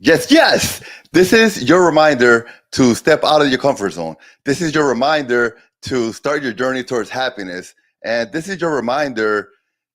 Yes, yes. This is your reminder to step out of your comfort zone. This is your reminder to start your journey towards happiness. And this is your reminder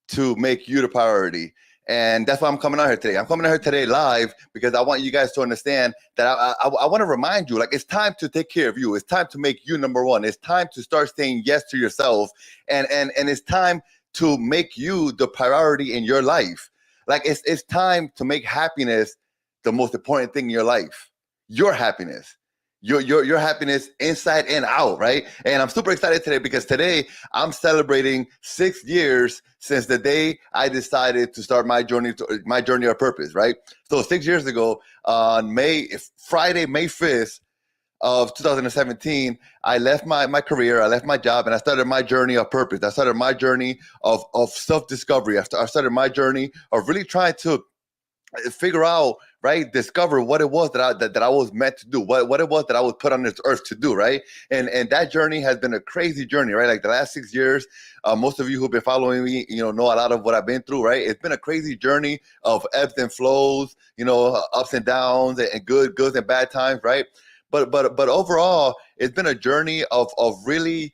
to make you the priority. And that's why I'm coming out here today. I'm coming out here today live because I want you guys to understand that I want to remind you, like, it's time to take care of you. It's time to make you number one. It's time to start saying yes to yourself. And it's time to make you the priority in your life. Like, it's time to make happiness the most important thing in your life. Your happiness. Your happiness inside and out, right? And I'm super excited today because today I'm celebrating 6 years since the day I decided to start my journey of purpose, right? So 6 years ago, on Friday, May 5th of 2017, I left my career, I left my job, and I started my journey of purpose. I started my journey of self-discovery. I started my journey of really trying to figure out, right, discover what it was that I was meant to do, what it was that I was put on this earth to do, right? And that journey has been a crazy journey, right? Like the last 6 years, most of you who've been following me, know a lot of what I've been through, right? It's been a crazy journey of ebbs and flows, ups and downs, and goods and bad times, right? But overall, it's been a journey of really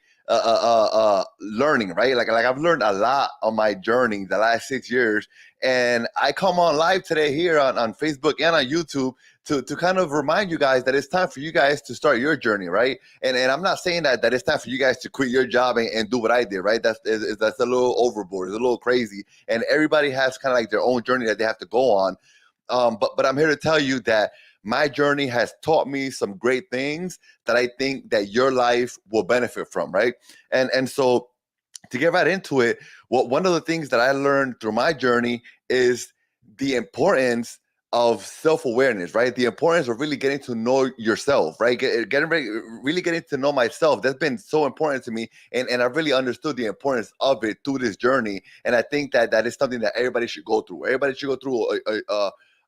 learning, right? Like I've learned a lot on my journey the last 6 years, and I come on live today here on Facebook and on YouTube to kind of remind you guys that it's time for you guys to start your journey, right? And I'm not saying that it's time for you guys to quit your job and do what I did, right? That's a little overboard, it's a little crazy, and everybody has kind of like their own journey that they have to go on. But I'm here to tell you that my journey has taught me some great things that I think that your life will benefit from, right? And so to get right into it, one of the things that I learned through my journey is the importance of self-awareness, right? The importance of really getting to know yourself, right? Really getting to know myself. That's been so important to me, and I really understood the importance of it through this journey. And I think that is something that everybody should go through. Everybody should go through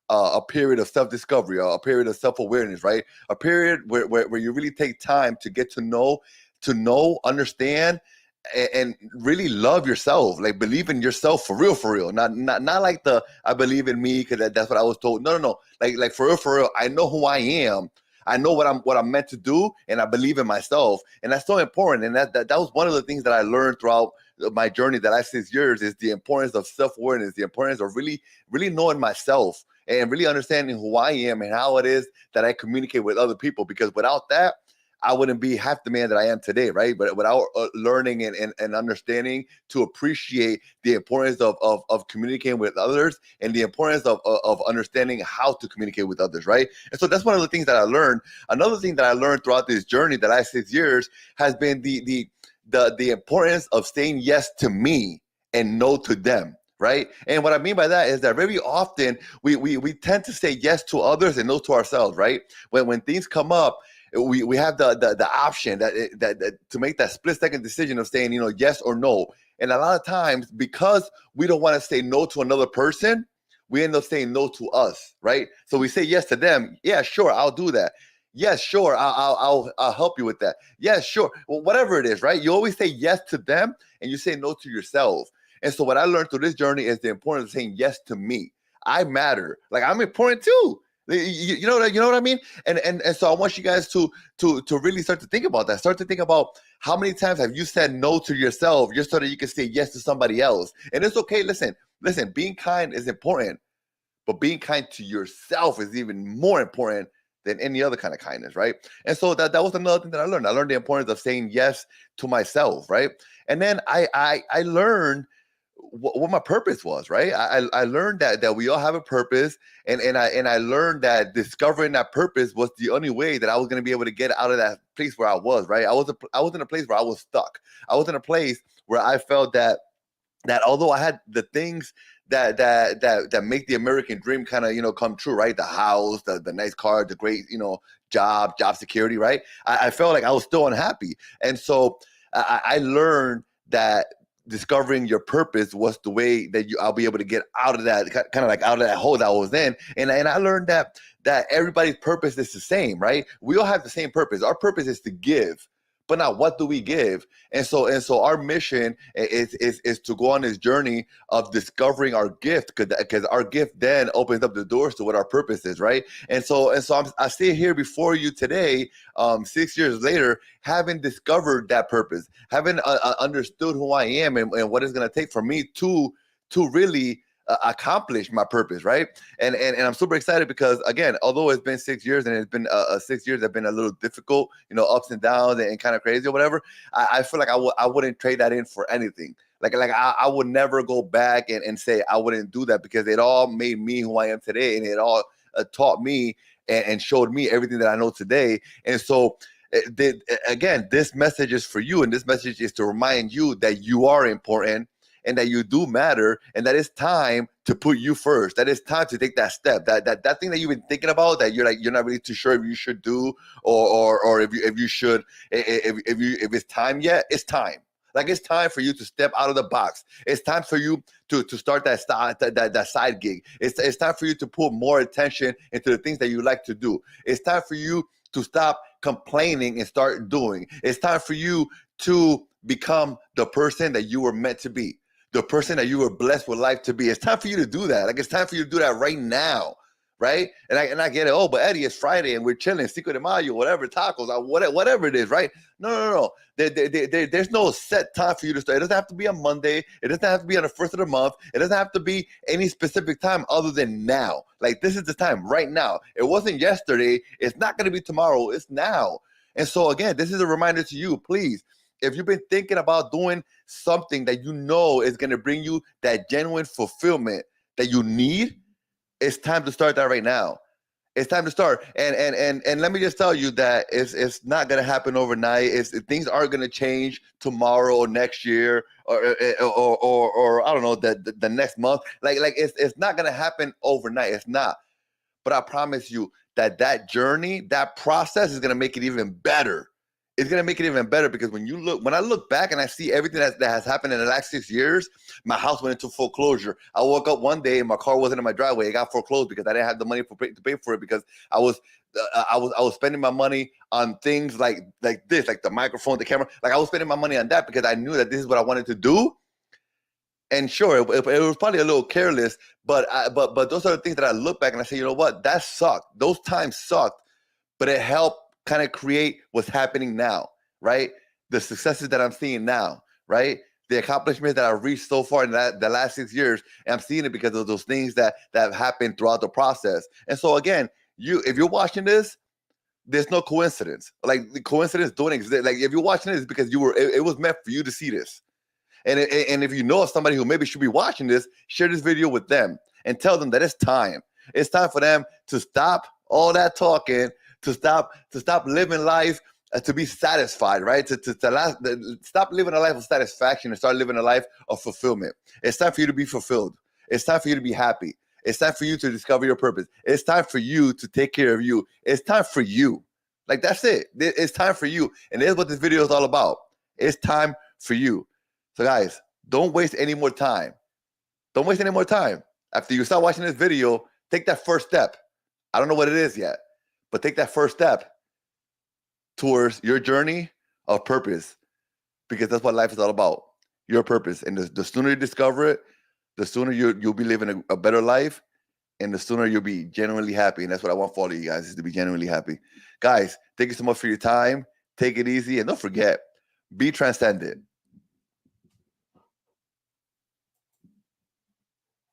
a period of self-discovery, a period of self-awareness, right? A period where you really take time to get to know, understand, and really love yourself, like believe in yourself for real, not like the I believe in me because that's what I was told. No, like for real, I know who I am. I know what I'm meant to do, and I believe in myself, and that's so important. And that was one of the things that I learned throughout my journey the last 6 years is the importance of self-awareness, the importance of really knowing myself and really understanding who I am and how it is that I communicate with other people. Because without that, I wouldn't be half the man that I am today, right? But without learning and understanding to appreciate the importance of communicating with others and the importance of understanding how to communicate with others, right? And so that's one of the things that I learned. Another thing that I learned throughout this journey, the last 6 years, has been the importance of saying yes to me and no to them. Right. And what I mean by that is that very often we tend to say yes to others and no to ourselves. Right. When things come up, we have the option that to make that split second decision of saying, yes or no. And a lot of times, because we don't want to say no to another person, we end up saying no to us, right? So we say yes to them. Yeah, sure, I'll do that. Yes, sure, I'll help you with that. Yes, sure. Well, whatever it is, right? You always say yes to them and you say no to yourself. And so what I learned through this journey is the importance of saying yes to me. I matter. Like, I'm important too. You know what I mean? And so I want you guys to really start to think about that. Start to think about how many times have you said no to yourself just so that you can say yes to somebody else. And it's okay. Listen, being kind is important, but being kind to yourself is even more important than any other kind of kindness, right? And so that was another thing that I learned. I learned the importance of saying yes to myself, right? And then I learned what my purpose was, right? I learned that we all have a purpose, and I learned that discovering that purpose was the only way that I was going to be able to get out of that place where I was, right? I was in a place where I was stuck. I was in a place where I felt that although I had the things that make the American dream kind of come true, right? The house, the nice car, the great job security, right? I felt like I was still unhappy, and so I learned that discovering your purpose was the way that I'll be able to get out of that kind of like out of that hole that I was in. And I learned that everybody's purpose is the same, right? We all have the same purpose. Our purpose is to give. but now what do we give? And so our mission is to go on this journey of discovering our gift, because our gift then opens up the doors to what our purpose is, right? And so I sit here before you today, 6 years later, having discovered that purpose, having understood who I am and what it's going to take for me to really accomplish my purpose, right? And I'm super excited because, again, although it's been 6 years and it's been 6 years that have been a little difficult, ups and downs and kind of crazy or whatever, I feel like I wouldn't trade that in for anything. Like I would never go back and say I wouldn't do that, because it all made me who I am today, and it all taught me and showed me everything that I know today. And so, again, this message is for you, and this message is to remind you that you are important and that you do matter, and that it's time to put you first. That it's time to take that step. That thing that you've been thinking about, that you're not really too sure if you should do, or if you should, if it's time yet, it's time. Like, it's time for you to step out of the box. It's time for you to start that side gig. It's time for you to put more attention into the things that you like to do. It's time for you to stop complaining and start doing. It's time for you to become the person that you were meant to be, the person that you were blessed with life to be. It's time for you to do that. Like, it's time for you to do that right now, right? And I get it. Oh, but Eddie, it's Friday and we're chilling, Cinco de Mayo, whatever, tacos, whatever it is, right? No. There's no set time for you to start. It doesn't have to be on Monday. It doesn't have to be on the first of the month. It doesn't have to be any specific time other than now. Like, this is the time right now. It wasn't yesterday. It's not going to be tomorrow. It's now. And so, again, this is a reminder to you, please. If you've been thinking about doing something that you know is going to bring you that genuine fulfillment that you need, it's time to start that right now. It's time to start. And let me just tell you that it's not going to happen overnight. Things aren't going to change tomorrow or next year or I don't know, the next month. Like it's not going to happen overnight. It's not. But I promise you that journey, that process is going to make it even better. It's going to make it even better, because when I look back and I see everything that has happened in the last 6 years, my house went into foreclosure. I woke up one day and my car wasn't in my driveway. It got foreclosed because I didn't have the money to pay for it, because I was spending my money on things like this, like the microphone, the camera. Like, I was spending my money on that because I knew that this is what I wanted to do. And sure, it was probably a little careless, but those are the things that I look back and I say, you know what, that sucked. Those times sucked, but it helped kind of create what's happening now, right? The successes that I'm seeing now, right? The accomplishments that I've reached so far in the last 6 years, and I'm seeing it because of those things that have happened throughout the process. And so, again, if you're watching this, there's no coincidence. Like, the coincidence don't exist. Like, if you're watching this, it's because it was meant for you to see this. And if you know somebody who maybe should be watching this, share this video with them and tell them that it's time. It's time for them to stop all that talking, to stop living life to be satisfied, right? To stop living a life of satisfaction and start living a life of fulfillment. It's time for you to be fulfilled. It's time for you to be happy. It's time for you to discover your purpose. It's time for you to take care of you. It's time for you. Like, that's it. It's time for you. And that's what this video is all about. It's time for you. So, guys, don't waste any more time. Don't waste any more time. After you start watching this video, take that first step. I don't know what it is yet, but take that first step towards your journey of purpose, because that's what life is all about, your purpose. And the sooner you discover it, the sooner you'll be living a better life, and the sooner you'll be genuinely happy. And that's what I want for all of you guys, is to be genuinely happy. Guys, thank you so much for your time. Take it easy, and don't forget, be transcendent.